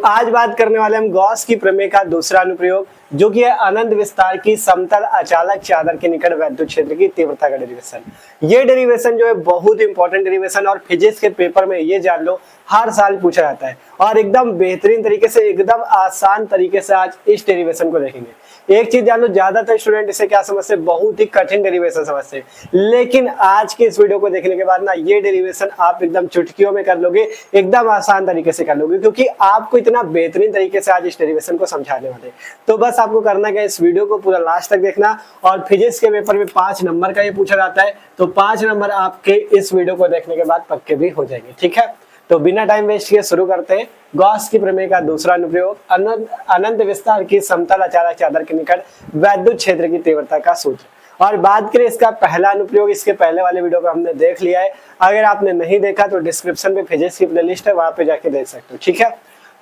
आज बात करने वाले हम गॉस की प्रमेय का दूसरा अनुप्रयोग, जो कि है अनंत विस्तार की समतल अचालक चादर के निकट वैद्युत क्षेत्र की तीव्रता का डेरिवेशन। ये डेरिवेशन जो है बहुत इंपॉर्टेंट डेरिवेशन, और फिजिक्स के पेपर में ये जान लो हर साल पूछा जाता है, और एकदम बेहतरीन तरीके से, एकदम आसान तरीके से आज इस डेरिवेशन को देखेंगे। एक चीज जान लो, ज्यादातर स्टूडेंट इसे क्या समझते, बहुत ही कठिन डेरिवेशन समझते, लेकिन आज के इस वीडियो को देखने के बाद ना ये डेरिवेशन आप एकदम चुटकियों में कर लोगे, एकदम आसान तरीके से कर लोगे, क्योंकि आपको इतना बेहतरीन तरीके से आज इस डेरिवेशन को समझाने वाले। तो बस आपको करना क्या, इस वीडियो को पूरा लास्ट तक देखना, और फिजिक्स के पेपर में 5 नंबर का ये पूछा जाता है, तो 5 नंबर आपके इस वीडियो को देखने के बाद पक्के भी हो जाएंगे। ठीक है, तो बिना टाइम वेस्ट किए शुरू करते हैं गॉस की प्रमेय का दूसरा अनुप्रयोग, अनंत विस्तार की समतल अचालक चादर के निकट वैद्युत क्षेत्र की तीव्रता का सूत्र। और बात करें इसका पहला अनुप्रयोग, इसके पहले वाले वीडियो को हमने देख लिया है, अगर आपने नहीं देखा तो डिस्क्रिप्शन में फिजिक्स की प्लेलिस्ट है, वहां पे जाके देख सकते हो। ठीक है,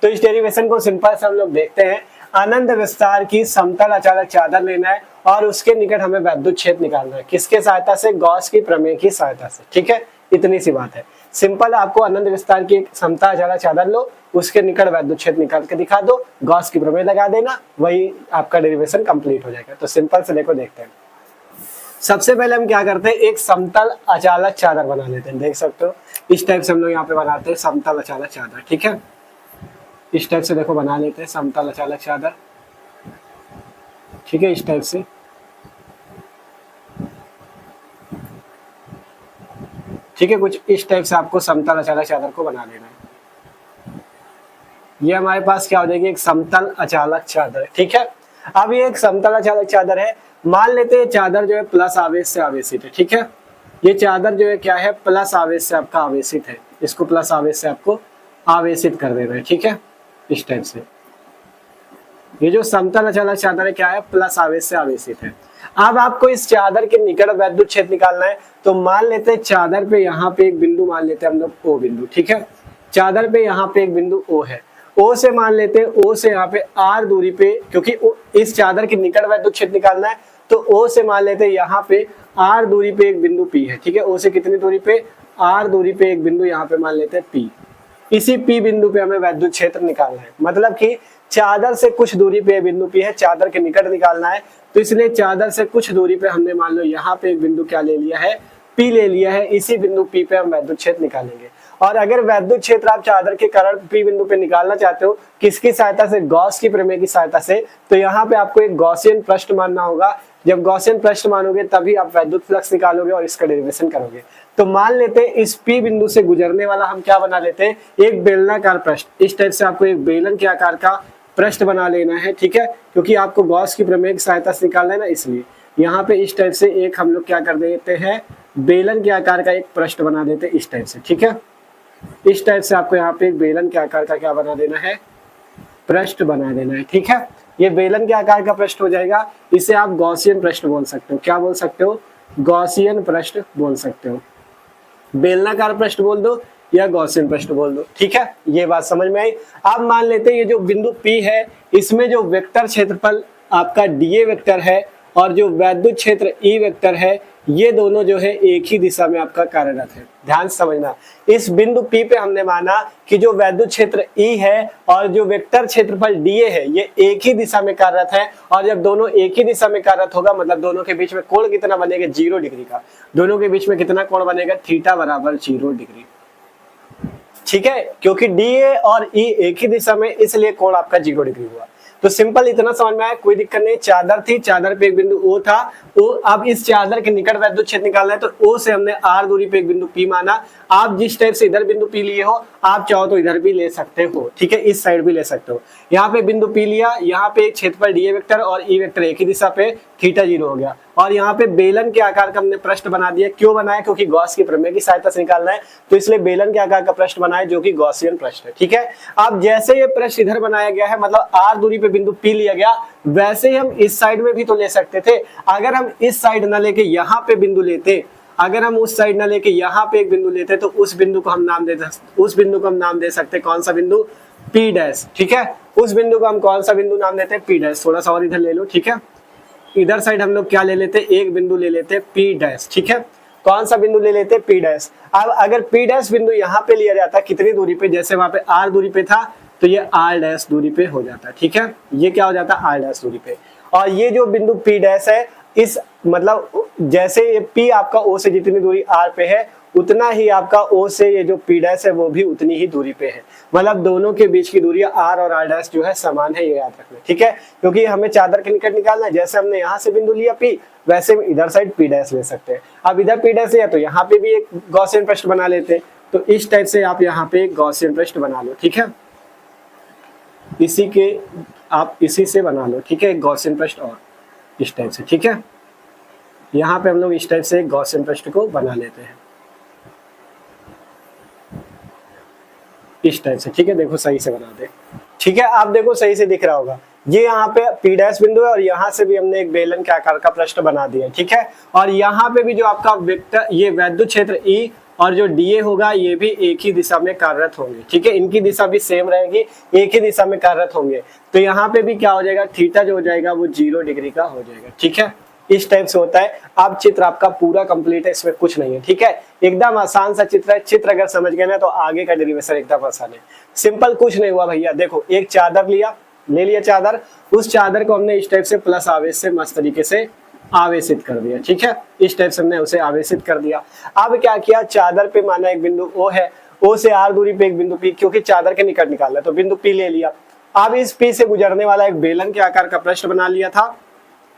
तो इस डेरिवेशन को सिंपल से हम लोग देखते हैं। अनंत विस्तार की समतल अचालक चादर लेना है और उसके निकट हमें वैद्युत क्षेत्र निकालना है, किसके सहायता से, गॉस की प्रमेय की सहायता से। ठीक है, इतनी सी बात है, सिंपल। आपको अनंत विस्तार की एक समतल अचालक चादर लो, उसके निकट वैद्युत क्षेत्र निकाल के दिखा दो, गॉस की प्रमेय लगा देना, वही आपका डेरिवेशन कंप्लीट हो जाएगा। तो सिंपल से देखो, देखते हैं। सबसे पहले हम क्या करते हैं, एक समतल अचालक चादर बना लेते हैं। देख सकते हो इस टाइप से हम लोग यहाँ पे बनाते हैं समतल अचालक चादर। ठीक है, इस टाइप से देखो बना लेते हैं समतल अचालक चादर। ठीक है, इस टाइप से। ठीक है, कुछ इस टाइप से आपको समतल अचालक चादर को बना लेना है। ये हमारे पास क्या हो जाएगी, एक समतल अचालक चादर। ठीक है, अब ये एक समतल अचालक चादर है, मान लेते हैं चादर जो है प्लस आवेश से आवेशित है। ठीक है, ये चादर जो है क्या है, प्लस आवेश से आपका आवेशित है, इसको प्लस आवेश से आपको आवेशित कर देना है। ठीक है, इस टाइप से ये जो समतल अचालक चादर है क्या है, प्लस आवेश से आवेशित है। अब आपको इस चादर के निकट वैद्युत क्षेत्र निकालना है, तो मान लेते हैं चादर पे यहाँ पे एक बिंदु मान लेते हैं हम लोग ओ बिंदु। ठीक है, चादर पे यहाँ पे एक बिंदु ओ है, ओ से मान लेते हैं, ओ से यहाँ पे आर दूरी पे, क्योंकि इस चादर के निकट वैद्युत क्षेत्र निकालना है, तो ओ से मान लेते हैं यहाँ पे आर दूरी पे एक बिंदु पी है। ठीक है, ओ से कितनी दूरी पे, आर दूरी पे एक बिंदु यहाँ पे मान लेते हैं पी। इसी पी बिंदु पे हमें वैद्युत क्षेत्र निकालना है, मतलब कि चादर से कुछ दूरी पे बिंदु पी है, चादर के निकट निकालना है, तो इसलिए चादर से कुछ दूरी पे हमने मान लो यहाँ पे एक बिंदु क्या ले लिया है, पी ले लिया है। इसी बिंदु पी पे हम वैद्युत क्षेत्र निकालेंगे। और अगर वैद्युत क्षेत्र आप चादर के कारण पी बिंदु पे निकालना चाहते हो, किसकी सहायता से, गॉस की प्रमेय की सहायता से, तो यहाँ पे आपको एक गॉसियन पृष्ठ मानना होगा। जब गॉसियन पृष्ठ मानोगे तभी आप वैद्युत फ्लक्स निकालोगे और इसका डेरिवेशन करोगे। तो मान लेते हैं इस पी बिंदु से गुजरने वाला हम क्या बना लेते हैं, एक बेलनाकार पृष्ठ। इस टाइप से आपको एक बेलन के आकार का पृष्ठ बना लेना है। ठीक है, क्योंकि आपको गॉस की प्रमेय की सहायता से निकालना है ना, इसलिए यहाँ पे इस टाइप से एक हम लोग क्या कर देते हैं, बेलन के आकार का एक पृष्ठ बना देते हैं इस टाइप से। ठीक है, इस टाइप से आपको यहाँ पे एक बेलन के आकार का क्या बना देना है, पृष्ठ बना देना है। ठीक है, ये बेलन के आकार का पृष्ठ हो जाएगा, इसे आप गॉसियन पृष्ठ बोल सकते हो। क्या बोल सकते हो, गॉसियन पृष्ठ बोल सकते हो, बेलनाकार पृष्ठ बोल दो या गॉसियन पृष्ठ बोल दो। ठीक है, ये बात समझ में आई। अब मान लेते हैं ये जो बिंदु P है, इसमें जो वेक्टर क्षेत्रफल आपका dA वेक्टर है और जो वैद्युत क्षेत्र E वेक्टर है, ये दोनों जो है एक ही दिशा में आपका कार्यरत है। ध्यान से समझना, इस बिंदु P पे हमने माना कि जो वैद्युत क्षेत्र E है और जो वेक्टर क्षेत्रफल dA है, ये एक ही दिशा में कार्यरत है, और जब दोनों एक ही दिशा में कार्यरत होगा, मतलब दोनों के बीच में कोण कितना बनेगा, 0 डिग्री का। दोनों के बीच में कितना कोण बनेगा, थीटा बराबर 0 डिग्री। ठीक है, क्योंकि डीए और ई एक ही दिशा में, इसलिए कोण आपका 0 डिग्री हुआ। तो सिंपल इतना समझ में आया, कोई दिक्कत नहीं। चादर थी, चादर पे एक बिंदु ओ था, तो अब इस चादर के निकट वैद्युत क्षेत्र निकालना है, तो ओ से हमने आर दूरी पे एक बिंदु पी माना। आप जिस टाइप से इधर बिंदु पी लिए हो, आप चाहो तो इधर भी ले सकते हो। ठीक है, इस साइड भी ले सकते हो। यहाँ पे बिंदु पी लिया, यहाँ पे एक क्षेत्रफल डीए वेक्टर और ई वेक्टर एक ही दिशा पे, थीटा 0 हो गया। और यहाँ पे बेलन के आकार का हमने पृष्ठ बना दिया। क्यों बनाया, क्योंकि गॉस की प्रमेय की सहायता से निकालना है, तो इसलिए बेलन के आकार का पृष्ठ बनाया, जो कि गॉसियन पृष्ठ है। ठीक है, अब जैसे ये पृष्ठ इधर बनाया गया है, मतलब आर दूरी पे बिंदु पी लिया गया, वैसे ही हम इस साइड में भी तो ले सकते थे। अगर हम इस साइड ना लेके यहाँ पे बिंदु लेते, अगर हम उस साइड ना लेके यहाँ पे एक बिंदु लेते, तो उस बिंदु को हम नाम दे सकते, कौन सा बिंदु, पी डैश। ठीक है, उस बिंदु को हम कौन सा बिंदु नाम देते हैं, पी डैश। थोड़ा सा और इधर ले लो। ठीक है, इधर साइड हम लोग क्या ले लेते, एक बिंदु ले लेते पी डैश। ठीक है, कौन सा बिंदु ले लेते, पी डैश। अब अगर पी डैश बिंदु यहाँ पे लिया जाता, कितनी दूरी पे, जैसे वहां पे आर दूरी पे था, तो ये r डैश दूरी पे हो जाता है। ठीक है, ये क्या हो जाता है, r डैश दूरी पे। और ये जो बिंदु p डैश है, इस मतलब जैसे P आपका O से जितनी दूरी r पे है, उतना ही आपका O से ये जो P डैश है वो भी उतनी ही दूरी पे है। मतलब दोनों के बीच की दूरी R और R डैश जो है समान है, ये याद रखना। ठीक है, क्योंकि हमें चादर के निकट निकालना है। जैसे हमने यहाँ से बिंदु लिया P, वैसे इधर साइड P डैश ले सकते हैं। अब इधर P डैश है तो यहाँ पे भी एक गॉसियन पृष्ठ बना लेते हैं। तो इस टाइप से आप यहाँ पे एक गॉसियन पृष्ठ बना लो। ठीक है, इसी से बना लो। ठीक है, एक गॉसियन पृष्ठ और इस टाइप से। ठीक है, यहाँ पे हम लोग इस टाइप से एक गॉसियन पृष्ठ को बना लेते हैं इस टाइप से। ठीक है, देखो सही से बना दे। ठीक है, आप देखो सही से दिख रहा होगा। ये यहाँ पे P डैश बिंदु है और यहाँ से भी हमने एक बेलन के आकार का पृष्ठ बना दिया। ठीक है, और यहाँ पे भी जो आपका वेक्टर, ये वैद्युत क्षेत्र E और जो dA होगा, ये भी एक ही दिशा में कार्यरत होंगे। ठीक है, इनकी दिशा भी सेम रहेगी, एक ही दिशा में कार्यरत होंगे। तो यहाँ पे भी क्या हो जाएगा, थीटा जो हो जाएगा वो 0 डिग्री का हो जाएगा। ठीक है, इस टाइप से होता है। अब चित्र आपका पूरा कंप्लीट है, इसमें कुछ नहीं है। ठीक है, एकदम आसान सा चित्र है। चित्र अगर समझ गए ना तो आगे का डेरिवेशन एकदम आसान है। सिंपल, कुछ नहीं हुआ भैया। देखो, एक चादर ले लिया चादर, उस चादर को हमने इस टाइप से प्लस आवेश से मस्त तरीके से आवेशित कर दिया। ठीक है, इस टाइप से हमने उसे आवेशित कर दिया। अब क्या किया, चादर पे माना एक बिंदु O है, O से R दूरी पे एक बिंदु P, क्योंकि चादर के निकट निकालना है तो बिंदु P ले लिया। अब इस P से गुजरने वाला एक बेलन के आकार का पृष्ठ बना लिया था,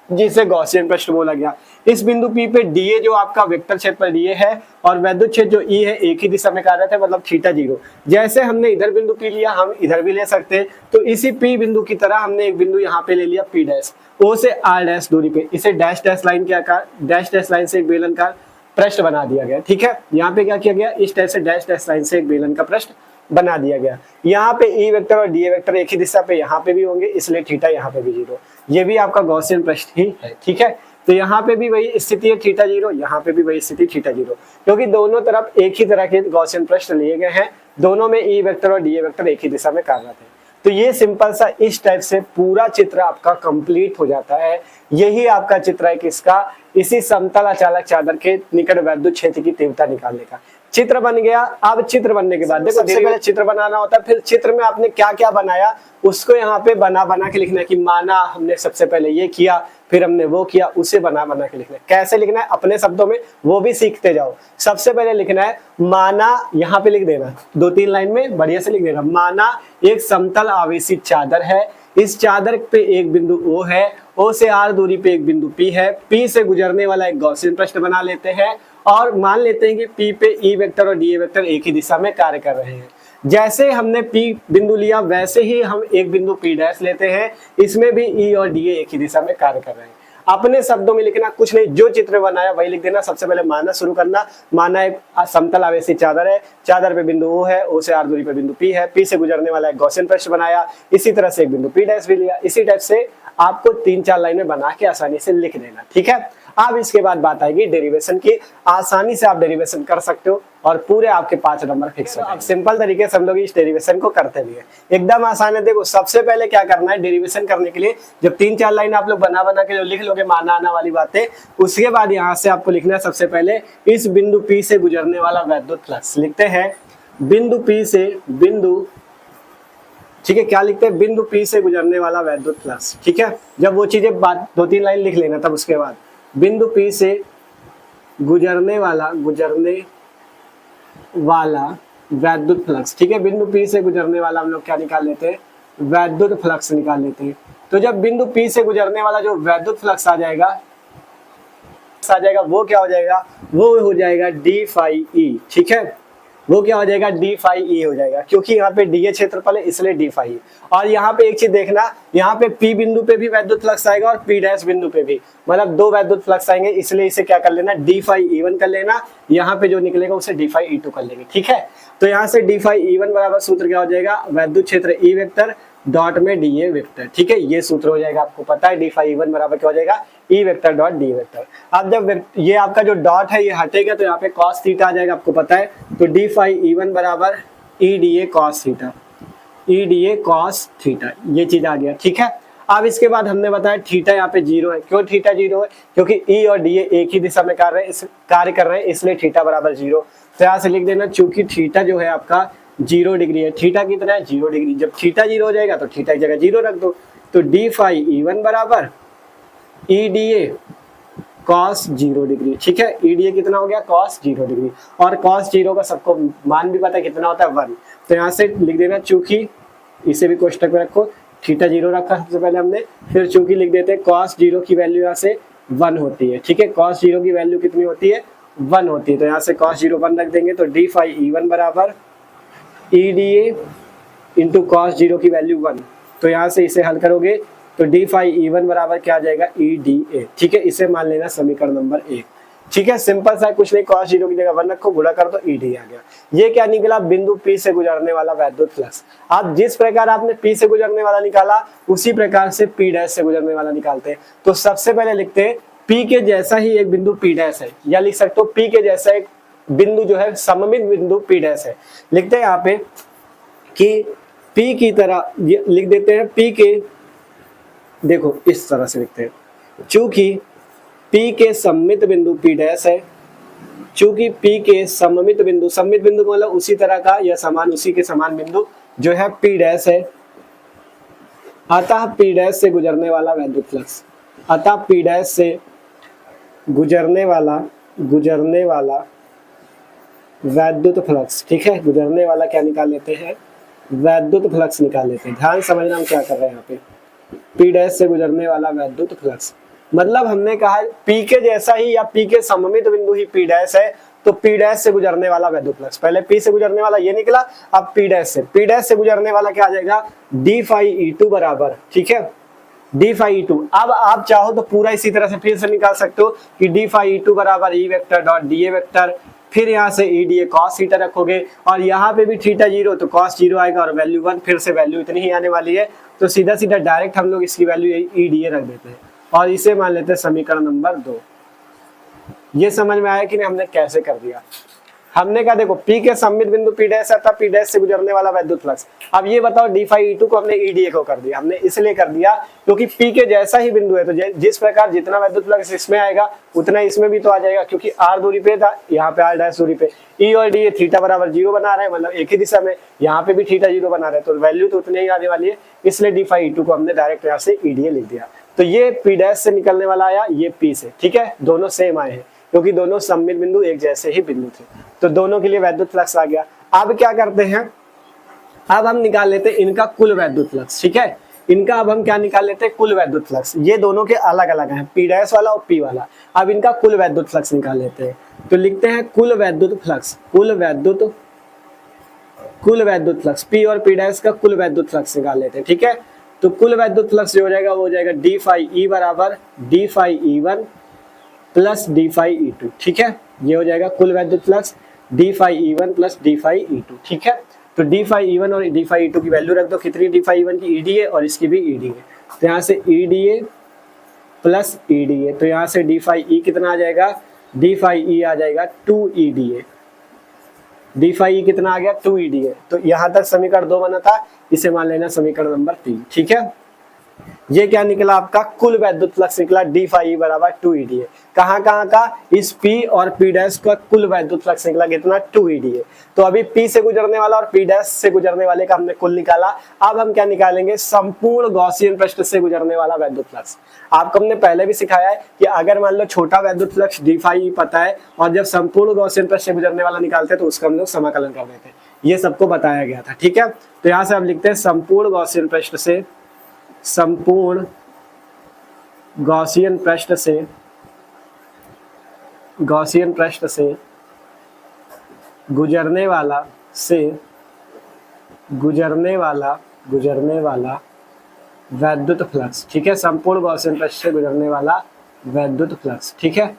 जिसे गॉसियन पृष्ठ बोला गया। इस बिंदु P पे dA जो आपका वेक्टर क्षेत्र dA है और वैद्युत क्षेत्र जो E है, एक ही दिशा में कार्यरत है, मतलब थीटा 0। जैसे हमने इधर बिंदु P लिया, हम इधर भी ले सकते हैं। तो इसी P बिंदु की तरह हमने एक बिंदु यहाँ पे ले लिया P डैश, O से R डैश दूरी पे। इसे डैश डैश लाइन के आकार, डैश डैश लाइन से एक बेलन का पृष्ठ बना दिया गया। ठीक है, यहाँ पे क्या किया गया, इस टाइप से डैश डैश लाइन से एक बेलन का पृष्ठ बना दिया गया। यहाँ पे E वेक्टर और dA वेक्टर एक ही दिशा पे यहाँ पे भी होंगे, इसलिए थीटा यहाँ पे भी 0। ये भी आपका गॉसियन पृष्ठ ही है। ठीक है, तो यहाँ पे भी वही स्थिति है, थीटा 0, यहाँ पे भी वही स्थिति थीटा 0, क्योंकि दोनों तरफ एक ही तरह के गॉसियन पृष्ठ लिए गए हैं। दोनों में E वेक्टर और dA वेक्टर एक ही दिशा में कार्यरत है। तो ये सिंपल सा इस टाइप से पूरा चित्र आपका कंप्लीट हो जाता है। यही आपका चित्र है किसका, इसी समतल अचालक चादर के निकट वैद्युत क्षेत्र की तीव्रता निकालने का। चित्र बन गया। अब चित्र बनने के बाद देखो, सबसे पहले चित्र बनाना होता है, फिर चित्र में आपने क्या क्या बनाया उसको यहाँ पे बना के लिखना है कि माना हमने सबसे पहले ये किया, फिर हमने वो किया, उसे बना के लिखना है। कैसे लिखना है अपने शब्दों में, वो भी सीखते जाओ। सबसे पहले लिखना है माना, यहाँ पे लिख देना 2-3 लाइन में बढ़िया से लिख देना। माना एक समतल आवेशित चादर है, इस चादर पे एक बिंदु O है, O से R दूरी पे एक बिंदु P है, P से गुजरने वाला एक गॉसियन पृष्ठ बना लेते हैं और मान लेते हैं कि P पे E वेक्टर और dA वेक्टर एक ही दिशा में कार्य कर रहे हैं। जैसे हमने P बिंदु लिया, वैसे ही हम एक बिंदु P डैश लेते हैं, इसमें भी E और dA एक ही दिशा में कार्य कर रहे हैं। अपने शब्दों में लिखना, कुछ नहीं, जो चित्र बनाया वही लिख देना। सबसे पहले माना शुरू करना। माना एक समतल आवेशित चादर है, चादर पे बिंदु O है, O से R दूरी पे बिंदु P है, P से गुजरने वाला एक गॉसियन पृष्ठ बनाया, इसी तरह से एक बिंदु P डैश भी लिया। इसी टाइप से आपको 3-4 लाइन में बना के आसानी से लिख देना। ठीक है, अब इसके बाद बात आएगी डेरिवेशन की। आसानी से आप डेरिवेशन कर सकते हो और पूरे आपके 5 नंबर फिक्स हो। अब सिंपल तरीके से हम लोग इस डेरिवेशन को करते भी है, एकदम आसान है। देखो, सबसे पहले क्या करना है, डेरिवेशन करने के लिए जब 3-4 लाइन आप लोग बना के जो लिख लोगे माना आना वाली बातें, उसके बाद यहाँ से आपको लिखना है सबसे पहले इस बिंदु P से गुजरने वाला वैद्युत फ्लक्स। लिखते हैं बिंदु P से बिंदु, ठीक है, क्या लिखते हैं, बिंदु P से गुजरने वाला वैद्युत फ्लक्स। ठीक है, जब वो चीजें बात 2-3 लाइन लिख लेना, तब उसके बाद बिंदु P से गुजरने वाला वैद्युत फ्लक्स। ठीक है, बिंदु P से गुजरने वाला हम लोग क्या निकाल लेते हैं, वैद्युत फ्लक्स निकाल लेते हैं। तो जब बिंदु P से गुजरने वाला जो वैद्युत फ्लक्स आ जाएगा वो क्या हो जाएगा, वो हो जाएगा d फाई E। ठीक है, वो क्या हो जाएगा, d फाई E हो जाएगा, क्योंकि यहाँ पे dA क्षेत्रफल है इसलिए d फाई E। और यहाँ पे एक चीज देखना, यहाँ पे P बिंदु पे भी वैद्युत फ्लक्स आएगा और P डैश बिंदु पे भी, मतलब 2 वैद्युत फ्लक्स आएंगे, इसलिए इसे क्या कर लेना, d फाई E1 कर लेना। यहाँ पे जो निकलेगा उसे d फाई E2 कर लेंगे। ठीक है, तो यहाँ से d फाई E1 बराबर सूत्र क्या हो जाएगा, वैद्युत क्षेत्र E वेक्टर डॉट में dA वेक्टर। ठीक है, ये सूत्र हो जाएगा, आपको पता है d फाई E1 बराबर क्या हो जाएगा, E vector dot d vector. अब जब ये आपका जो डॉट है ये हटेगा तो यहाँ पे cos थीटा आ जाएगा, आपको पता है। तो d फाई E1 बराबर EDA cos theta, EDA cos theta, ये चीज आ गया। ठीक है, अब इसके बाद हमने बताया थीटा यहाँ पे 0 है। क्यों थीटा 0 है, क्योंकि E और dA एक ही दिशा में कार्य कर रहे हैं, इसलिए थीटा बराबर 0। तो यहाँ से लिख देना, चूंकि थीटा जो है आपका जीरो डिग्री है। थीटा कितना है? 0 डिग्री। जब थीटा 0 हो जाएगा तो थीटा की जगह 0 रख दो, तो डी फाई E1 बराबर E D A cos 0 degree. ठीक है, ईडीए कितना हो गया? Cos 0 degree. और कॉस 0 का सबको मान भी पता है कितना होता है? 1। तो यहाँ से लिख देना, चूंकि इसे भी कोष्टक में रखो, थीटा 0 रखा सबसे पहले हमने, फिर चूंकि लिख देते हैं कॉस 0 की वैल्यू यहाँ से 1 होती है। ठीक है, कॉस 0 की वैल्यू कितनी होती है? 1 होती है। तो यहाँ से कॉस 0 1 रख देंगे, तो डी फाई E1 बराबर E D A into cos 0 की वैल्यू 1। तो यहाँ से इसे हल करोगे तो डी फाई E1 बराबर क्या आ जाएगा? E D A. ठीक है, इसे मान लेना समीकरण नंबर 1। ठीक है, सिंपल सा, कुछ नहीं, cos 0 की जगह 1 रखो, गुणा कर दो, ई डी आ गया। ये क्या निकला? बिंदु P से गुजरने वाला वैद्युत फ्लक्स। आप जिस प्रकार आपने P से गुजरने वाला निकाला, उसी प्रकार से P' से गुजरने वाला निकालते हैं। तो सबसे पहले लिखते हैं P के जैसा ही एक बिंदु P' है, या लिख सकते हो P के जैसा एक बिंदु जो है सममित बिंदु P' है। लिखते हैं यहाँ पे कि P की तरह लिख देते हैं, P के, देखो इस तरह से लिखते हैं, चूंकि P के सममित बिंदु P' है, चूंकि P के सममित बिंदु को मतलब उसी तरह का या समान, उसी के समान बिंदु जो है P' है, अतः P' से गुजरने वाला वैद्युत फ्लक्स, अतः P' से गुजरने वाला वैद्युत फ्लक्स। ठीक है, गुजरने वाला क्या निकाल लेते हैं? वैद्युत फ्लक्स निकाल लेते हैं। ध्यान समझना हम क्या कर रहे हैं यहाँ पे, P' से गुजरने वाला वैद्युत फ्लक्स, मतलब हमने कहा P के जैसा ही या P के सममित बिंदु ही P' है, तो P' से गुजरने वाला वैद्युत फ्लक्स। पहले P से गुजरने वाला ये निकला, अब P' से गुजरने वाला क्या आ जाएगा? डी फाई E2 बराबर, ठीक है, डी फाई E2। अब आप चाहो तो पूरा इसी तरह से फिर से निकाल सकते हो कि डी फाई E2 बराबर E vector dot D A vector, फिर यहाँ से E D A cos theta रखोगे, और यहाँ पे भी थीटा 0 तो कॉस 0 आएगा और वैल्यू 1, फिर से वैल्यू इतनी ही आने वाली है। तो सीधा सीधा डायरेक्ट हम लोग इसकी वैल्यू ई डी ए रख देते हैं और इसे मान लेते हैं समीकरण नंबर 2। ये समझ में आया कि नहीं हमने कैसे कर दिया? हमने कहा देखो P के सममित बिंदु P' था, P' से गुजरने वाला वैद्युत फ्लक्स। अब ये बताओ डी फाई E2 को हमने ईडीए को कर दिया, हमने इसलिए कर दिया क्योंकि P के जैसा ही बिंदु है, तो जिस प्रकार जितना वैद्युत फ्लक्स इसमें आएगा उतना इसमें भी तो आ जाएगा, क्योंकि r दूरी पे था, यहाँ पे r' दूरी पे, E और D थीटा बराबर 0 बना रहे हैं, मतलब एक ही दिशा में, यहाँ पे भी थीटा 0 बना रहे हैं, तो वैल्यू तो उतनी ही आने वाली है, इसलिए डी फाई E2 को हमने डायरेक्ट यहाँ से ईडीए लिख दिया। तो ये P' से निकलने वाला आया, ये P से, ठीक है, दोनों सेम आए हैं क्योंकि दोनों सममित बिंदु एक जैसे ही बिंदु थे, तो दोनों के लिए वैद्युत फ्लक्स आ गया। अब क्या करते हैं, अब हम निकाल लेते हैं इनका कुल वैद्युत फ्लक्स। ठीक है, इनका अब हम क्या निकाल लेते हैं? कुल वैद्युत फ्लक्स। ये दोनों के अलग अलग हैं, P' वाला और P वाला। अब इनका कुल वैद्युत फ्लक्स निकाल लेते हैं, तो लिखते हैं कुल वैद्युत फ्लक्स, कुल वैद्युत फ्लक्स P और P' का कुल वैद्युत फ्लक्स निकाल लेते हैं। ठीक है, तो कुल वैद्युत फ्लक्स जो हो जाएगा वो हो जाएगा डी फाई E बराबर D phi E1 plus D phi E2। ठीक है, ये हो जाएगा कुल वैद्युत flux D phi E1 plus D phi E2। ठीक है, तो डी फाई E1 और डी फाई E2 की वैल्यू रख दो, कितनी? डी फाई E1 की ईडीए और इसकी भी ईडीए, तो यहाँ से ईडीए प्लस ईडीए, तो यहाँ से डी फाई E कितना आ जाएगा? डी फाई E आ जाएगा 2 ईडीए, डी फाई E कितना आ गया? 2 ईडीए। तो यहाँ तक समीकरण 2 बना था, इसे मान लेना समीकरण नंबर 3। ठीक है, ये क्या निकला? आपका कुल वैद्युत फ्लक्स निकला डी फाई E बराबर 2 ईडीए। कहाँ का? इस P और P' का कुल वैद्युत फ्लक्स निकला कितना? 2 ईडीए। तो अभी P से गुजरने वाला और P' से गुजरने वाले का हमने कुल निकाला। अब हम क्या निकालेंगे? संपूर्ण गॉसियन पृष्ठ से गुजरने वाला वैद्युत फ्लक्स। आपको हमने पहले भी सिखाया है कि अगर मान लो छोटा वैद्युत फ्लक्स डी फाई E पता है और जब संपूर्ण गॉसियन पृष्ठ से गुजरने वाला निकालते हैं तो उसका हम लोग समाकलन कर देते हैं, ये सबको बताया गया था। ठीक है, तो यहाँ से हम लिखते हैं संपूर्ण गॉसियन पृष्ठ से, संपूर्ण गॉसियन पृष्ठ से गुजरने वाला वैद्युत फ्लक्स। ठीक है, संपूर्ण गॉसियन पृष्ठ से गुजरने वाला वैद्युत फ्लक्स। ठीक है,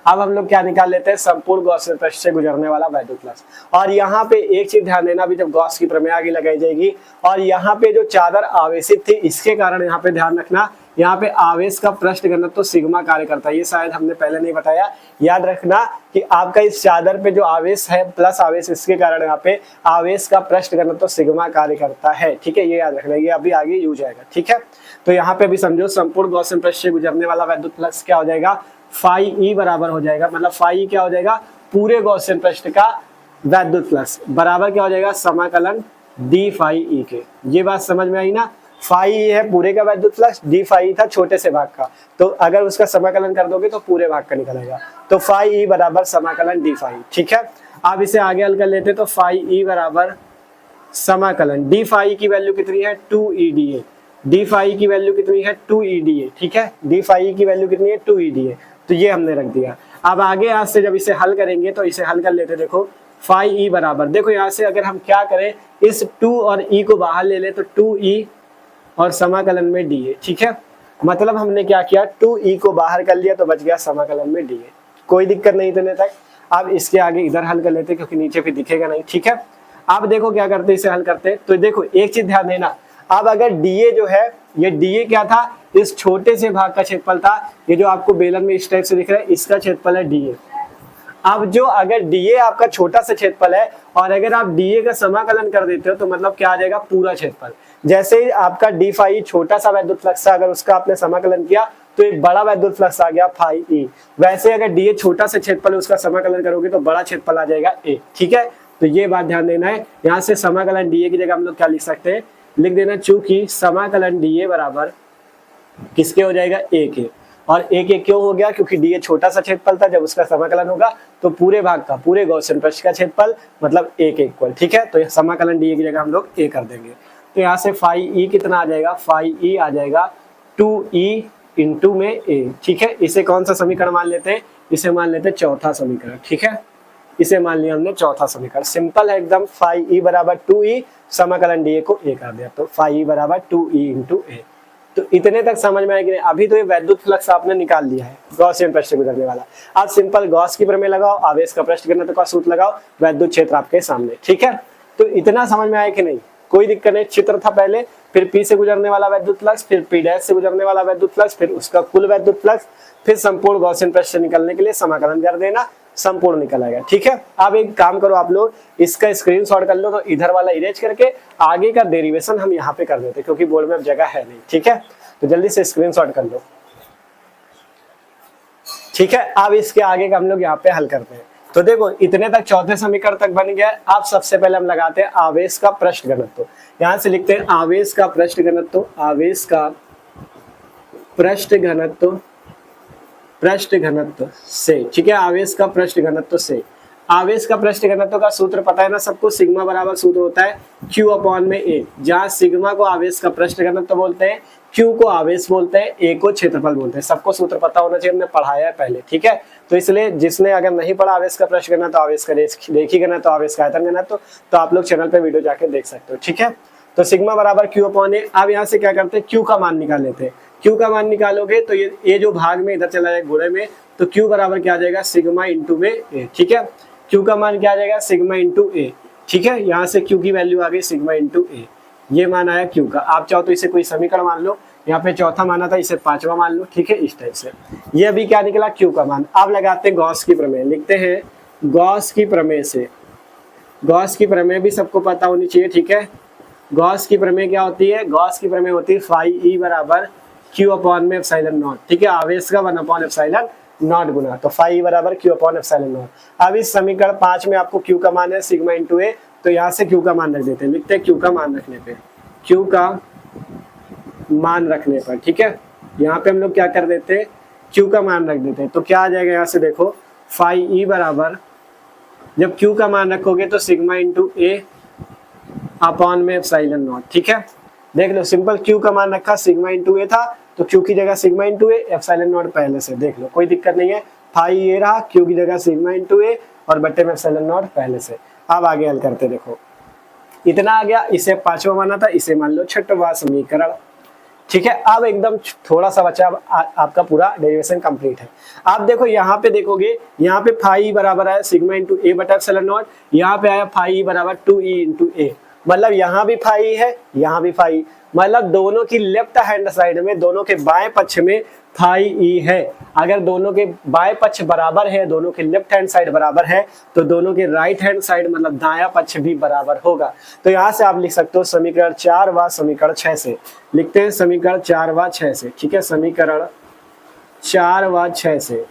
अब हम लोग क्या निकाल लेते हैं? संपूर्ण गॉसियन पृष्ठ से गुजरने वाला वैद्युत फ्लक्स। और यहाँ पे एक चीज ध्यान देना, अभी जब गॉस की प्रमेय आगे लगाई जाएगी और यहाँ पे जो चादर आवेशित थी इसके कारण यहाँ पे ध्यान रखना, यहाँ पे आवेश का पृष्ठ घनत्व तो सिग्मा कार्य करता है, ये शायद हमने पहले नहीं बताया। याद रखना कि आपका इस चादर पे जो आवेश है प्लस आवेश, इसके कारण यहाँ पे आवेश का पृष्ठ घनत्व तो सिग्मा कार्य करता है। ठीक है, ये याद रखना, ये अभी आगे यूज आएगा। ठीक है, तो यहाँ पे भी समझो संपूर्ण गॉसियन पृष्ठ से गुजरने वाला वैद्युत फ्लक्स क्या हो जाएगा? फाई E बराबर हो जाएगा, मतलब फाई E क्या हो जाएगा? पूरे गॉसियन पृष्ठ का वैद्युत फ्लक्स बराबर क्या हो जाएगा, समाकलन डी फाई ई के। ये बात समझ में आई ना, फाई ई है पूरे का वैद्युत फ्लक्स, डी फाई था छोटे से भाग का, तो अगर उसका समाकलन कर दोगे तो पूरे भाग का निकलेगा, तो फाई ई बराबर समाकलन डी फाई। ठीक है, अब इसे आगे हल कर लेते, तो फाई ई बराबर समाकलन डी फाई की वैल्यू कितनी है 2EDA, डी फाई की वैल्यू कितनी है 2EDA। ठीक है, डी फाई की वैल्यू कितनी है 2EDA, तो ये हमने रख दिया। अब आगे यहाँ से जब इसे हल करेंगे तो इसे हल कर लेते, देखो फाई ई बराबर, देखो यहाँ से अगर हम क्या करें, इस 2 और ई को बाहर ले ले तो 2E और समाकलन में DA। ठीक है, मतलब हमने क्या किया, 2E को बाहर कर लिया तो बच गया समाकलन में DA, कोई दिक्कत नहीं इतने तक। अब इसके आगे इधर हल कर लेते क्योंकि नीचे फिर दिखेगा नहीं। ठीक है, अब देखो क्या करते, इसे हल करते, तो देखो एक चीज ध्यान देना, अब अगर DA जो है, ये DA क्या था, इस छोटे से भाग का क्षेत्रफल था, ये जो आपको बेलन में इस टाइप से दिख रहा है, इसका क्षेत्रफल है DA। अब जो अगर DA आपका छोटा सा क्षेत्रफल है और अगर आप DA का समाकलन कर देते हो तो मतलब क्या आ जाएगा, पूरा क्षेत्रफल। जैसे ही आपका डी फाई छोटा सा वैद्युत फ्लक्स था, अगर उसका आपने समाकलन किया तो एक बड़ा वैद्युत फ्लक्स आ गया फाई ई। वैसे अगर DA छोटा सा क्षेत्रफल है, उसका समाकलन करोगे तो बड़ा क्षेत्रफल आ जाएगा A। ठीक है, तो ये बात ध्यान देना है। यहाँ से समाकलन DA की जगह हम लोग क्या लिख सकते हैं, लिख देना चूंकि समाकलन DA बराबर किसके हो जाएगा, A के। और A के क्यों हो गया, क्योंकि DA छोटा सा क्षेत्रफल था, जब उसका समाकलन होगा तो पूरे भाग का, पूरे गॉसियन पृष्ठ का क्षेत्रफल मतलब A के इक्वल। ठीक है, तो समाकलन DA की जगह हम लोग A कर देंगे, तो यहाँ से फाई ई कितना आ जाएगा, फाई ई आ जाएगा 2E इंटू में A। ठीक है, इसे कौन सा समीकरण मान लेते हैं, इसे मान लेते हैं चौथा समीकरण। ठीक है, इसे मान लिया हमने चौथा समीकरण, सिंपल है एकदम। फाई ई बराबर 2E, समाकलन DA को A कर दिया, तो फाई ई बराबर 2E इंटू A। तो इतने तक समझ में आएगी। अभी तो ये वैद्युत फ्लक्स आपने निकाल लिया है, गॉसियन पृष्ठ से गुजरने वाला। अब सिंपल गॉस की प्रमेय लगाओ, आवेश का पृष्ठ घनत्व का सूत्र लगाओ, वैद्युत क्षेत्र आपके सामने। ठीक है, तो इतना समझ में आया कि नहीं, कोई दिक्कत नहीं। चित्र था पहले, फिर P से गुजरने वाला वैद्युत फ्लक्स, फिर P' से गुजरने वाला वैद्युत फ्लक्स, फिर उसका कुल वैद्युत फ्लक्स, फिर संपूर्ण गॉसियन पृष्ठ से निकलने के लिए समाकलन कर देना, संपूर्ण निकल आएगा। ठीक है, अब एक काम करो आप लोग, इसका स्क्रीनशॉट कर लो, तो इधर वाला इरेज करके आगे का डेरिवेशन हम यहाँ पे कर देते, क्योंकि बोर्ड में अब जगह है नहीं। ठीक है, तो जल्दी से स्क्रीनशॉट कर लो। ठीक है, अब इसके आगे का हम लोग यहाँ पे हल करते हैं। तो देखो इतने तक चौथे समीकरण तक बन गया। अब सबसे पहले हम लगाते हैं आवेश का पृष्ठ घनत्व। यहां से लिखते हैं आवेश का पृष्ठ घनत्व, आवेश का पृष्ठ घनत्व, पृष्ठ घनत्व से। ठीक है, आवेश का पृष्ठ घनत्व से। आवेश का पृष्ठ घनत्व का सूत्र पता है ना सबको, सिग्मा बराबर सूत्र होता है Q अपॉन में A, जहां सिग्मा को आवेश का पृष्ठ घनत्व बोलते हैं, Q को आवेश बोलते हैं, A को क्षेत्रफल बोलते हैं। सबको सूत्र पता होना चाहिए, हमने पढ़ाया है पहले। ठीक है, तो इसलिए जिसने अगर नहीं पढ़ा आवेश का पृष्ठ घनत्व, आवेश का रेखीय घनत्व, आवेश का आयतन घनत्व, तो आप लोग चैनल पे वीडियो जाके देख सकते हो। ठीक है, तो सिग्मा बराबर Q अपॉन A। अब यहाँ से क्या करते हैं, Q का मान निकाल लेते हैं। Q का मान निकालोगे तो ये जो भाग में इधर चला जाएगा घोड़े में, तो Q बराबर क्या आ जाएगा, सिग्मा इंटू में A। ठीक है, Q का मान क्या आ जाएगा, सिग्मा इंटू A। ठीक है, यहाँ से Q की वैल्यू आ गई सिग्मा इंटू A, ये मान आया Q का। आप चाहो तो इसे कोई समीकरण मान लो, यहाँ पे चौथा माना था, इसे पांचवा मान लो। ठीक है, इस टाइप से ये अभी क्या निकला, Q का मान। अब लगाते हैं गॉस की प्रमेय, लिखते हैं गॉस की प्रमेय से। गॉस की प्रमेय भी सबको पता होनी चाहिए। ठीक है, गॉस की प्रमेय क्या होती है, गॉस की प्रमेय होती है फाई ई बराबर Q अपॉन में एप्सिलॉन नॉट। ठीक है, आवेश का 1 अपॉन एप्सिलॉन नॉट गुना, तो फाई बराबर Q अपॉन एप्सिलॉन नॉट। अब इस समीकरण 5 में आपको Q का मान है सिग्मा इंटू A, तो यहाँ से Q का मान रख देते हैं। लिखते हैं Q का मान रखने पे, Q का मान रखने पर। ठीक है, यहाँ पे हम लोग क्या कर देते हैं, Q का मान रख देते हैं, तो क्या आ जाएगा, यहाँ से देखो फाई ई बराबर, जब Q का मान रखोगे तो सिग्मा इंटू A अपॉन में एप्सिलॉन नॉट। ठीक है, देख लो सिंपल, Q का मान रखा सिग्मा इंटू A था, तो Q की जगह sigma into A, epsilon not पहले से, देख लो कोई दिक्कत नहीं है। फाई ये रहा, Q की जगह सिग्मा इंटू A और बट्टे में एप्सिलॉन नॉट पहले से। अब आगे हल करते, देखो इतना आ गया, इसे पांचवा माना था, इसे मान लो छठवां समीकरण। ठीक है, अब एकदम थोड़ा सा बचा, आपका पूरा डेरिवेशन कंप्लीट है। आप देखो यहाँ पे देखोगे, यहाँ पे फाई बराबर आया सिग्मा इंटू A बटा एप्सिलॉन नॉट, यहाँ पे आया फाई बराबर 2E इंटू A, मतलब यहाँ भी फाई है, यहाँ भी फाई, मतलब दोनों की लेफ्ट हैंड साइड में, दोनों के बाएं पक्ष में फाई ई है। अगर दोनों के बाएं पक्ष बराबर है, दोनों के लेफ्ट हैंड साइड बराबर है, तो दोनों के राइट हैंड साइड मतलब दायां पक्ष भी बराबर होगा। तो यहाँ से आप लिख सकते हो समीकरण 4 व समीकरण 6 से। लिखते हैं समीकरण 4 व 6 से। ठीक है, समीकरण 4 व 6 से,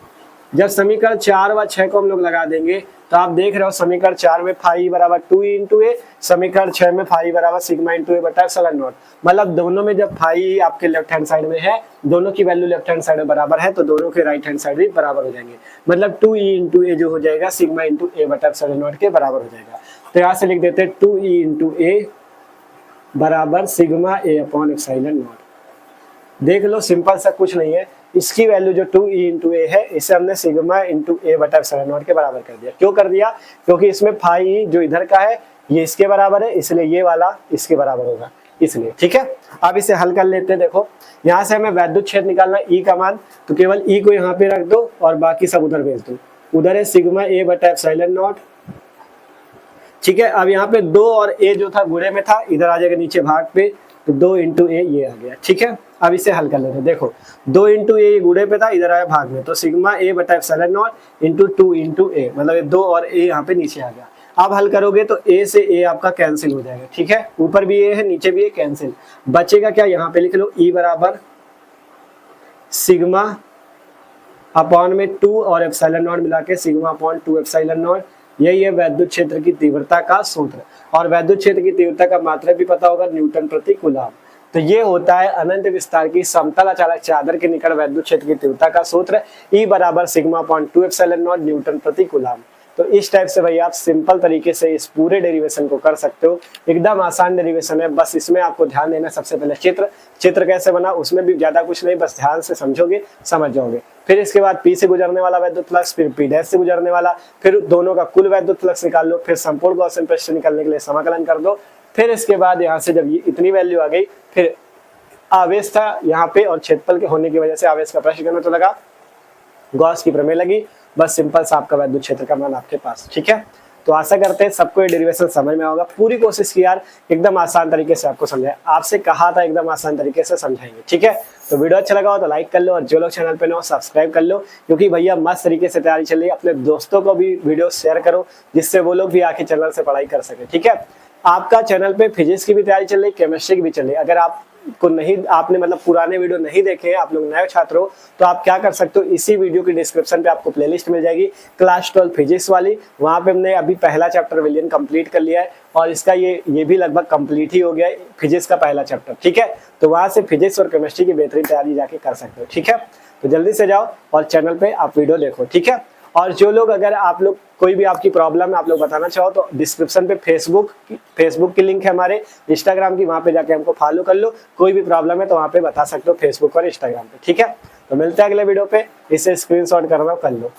जब समीकरण 4 व 6 को हम लोग लगा देंगे तो आप देख रहे हो समीकरण 4 में फाई बराबर 2 इंटू ए, समीकरण 6 में फाई बराबर सिग्मा इंटू ए बटा एप्सिलॉन नॉट। मतलब दोनों में जब फाई आपके लेफ्ट हैंड साइड में है, दोनों की वैल्यू लेफ्ट हैंड साइड में बराबर है, तो दोनों के राइट हैंड साइड भी बराबर हो जाएंगे। मतलब 2 ई इंटू ए जो हो जाएगा सिग्मा इंटू ए बटा एप्सिलॉन नॉट के बराबर हो जाएगा। तो यहाँ से लिख देते हैं 2 ई इंटू ए बराबर sigma A upon epsilon not. देख लो सिंपल सा कुछ नहीं है, इसकी वैल्यू जो 2 ई इंटू ए है इसे हमने सिग्मा इंटू ए बटा एप्सिलॉन नॉट के बराबर कर दिया। क्यों कर दिया? क्योंकि इसमें फाई जो इधर का है ये इसके बराबर है, इसलिए ये वाला इसके बराबर होगा, इसलिए। ठीक है, अब इसे हल कर लेते हैं। देखो यहाँ से हमें वैद्युत क्षेत्र निकालना ई का मान, तो केवल ई को यहाँ पे रख दो और बाकी सब उधर भेज दो। उधर है सिग्मा ए बटा एप्सिलॉन नॉट। ठीक है, अब यहाँ पे 2 और ए जो था गुणे में था, इधर आ जाएगा नीचे भाग पे, तो 2 इंटू ए ये आ गया। ठीक है, अब इसे हल कर लेते हैं। देखो 2 इंटू ए गुणे पे था, इधर आया भाग में, तो सिग्मा ए बटा एप्सिलॉन नॉट इंटू 2 इंटू ए, मतलब ये 2 और ए यहाँ पे नीचे आ गया। अब हल करोगे तो ए से ए आपका कैंसिल हो जाएगा। ठीक है, ऊपर भी ए है नीचे भी ए, कैंसिल बचेगा क्या? यहाँ पे लिख लो ई बराबर सिग्मा अपॉन में 2 और एप्सिलॉन नॉट मिला के सिग्मा अपॉन 2 एप्सिलॉन नॉट। यही है वैद्युत क्षेत्र की तीव्रता का सूत्र। और वैद्युत क्षेत्र की तीव्रता का मात्रक भी पता होगा, न्यूटन प्रति कूलम। तो ये होता है अनंत विस्तार की समतल अचालक चादर के निकट वैद्युत क्षेत्र की तीव्रता का सूत्र, ई बराबर sigma upon 2 epsilon not Newton प्रति कूलम। तो इस टाइप से भाई आप सिंपल तरीके से इस पूरे डेरिवेशन को कर सकते हो। एकदम आसान डेरिवेशन है, बस इसमें आपको ध्यान देना सबसे पहले चित्र कैसे बना, उसमें भी ज्यादा कुछ नहीं, बस ध्यान से समझोगे समझ जाओगे। फिर इसके बाद पी से गुजरने वाला वैद्युत फ्लक्स, फिर पी डैश से गुजरने वाला, फिर दोनों का कुल वैद्युत फ्लक्स निकाल लो, फिर संपूर्ण गॉसियन पृष्ठ निकालने के लिए समाकलन कर दो। फिर इसके बाद यहाँ से जब ये इतनी वैल्यू आ गई, फिर आवेश था यहाँ पे और क्षेत्रफल के होने की वजह से आवेश का प्रश्न तो लगा, गॉस की प्रमेय लगी, बस सिंपल सा आपका वैद्युत क्षेत्र का मान आपके पास। ठीक है, तो आशा करते हैं सबको ये डेरिवेशन समझ में होगा। पूरी कोशिश की यार एकदम आसान तरीके से आपको समझाए, आपसे कहा था एकदम आसान तरीके से समझाएंगे। ठीक है, तो वीडियो अच्छा लगा हो तो लाइक कर लो, और जो लोग चैनल पे न हो सब्सक्राइब कर लो, क्योंकि भैया मस्त तरीके से तैयारी चल रही है। अपने दोस्तों को भी वीडियो शेयर करो, जिससे वो लोग भी आके चैनल से पढ़ाई कर सके। ठीक है, आपका चैनल पे फिजिक्स की भी तैयारी चल रही, केमिस्ट्री की भी चल रही। अगर आपको नहीं, आपने मतलब पुराने वीडियो नहीं देखे हैं, आप लोग नए छात्र हो, तो आप क्या कर सकते हो, इसी वीडियो की डिस्क्रिप्शन पे आपको प्लेलिस्ट मिल जाएगी क्लास 12 फिजिक्स वाली। वहां पे हमने अभी पहला चैप्टर विलियन कंप्लीट कर लिया है, और इसका ये भी लगभग कंप्लीट ही हो गया है, फिजिक्स का पहला चैप्टर। ठीक है, तो वहां से फिजिक्स और केमिस्ट्री की बेहतरीन तैयारी जाके कर सकते हो। ठीक है, तो जल्दी से जाओ और चैनल पे आप वीडियो देखो। ठीक है, और जो लोग, अगर आप लोग कोई भी आपकी प्रॉब्लम है आप लोग बताना चाहो, तो डिस्क्रिप्शन पे फेसबुक की लिंक है, हमारे इंस्टाग्राम की, वहां पे जाके हमको फॉलो कर लो। कोई भी प्रॉब्लम है तो वहां पे बता सकते हो फेसबुक और इंस्टाग्राम पे। ठीक है, तो मिलते हैं अगले वीडियो पे, इसे स्क्रीनशॉट करना कर लो।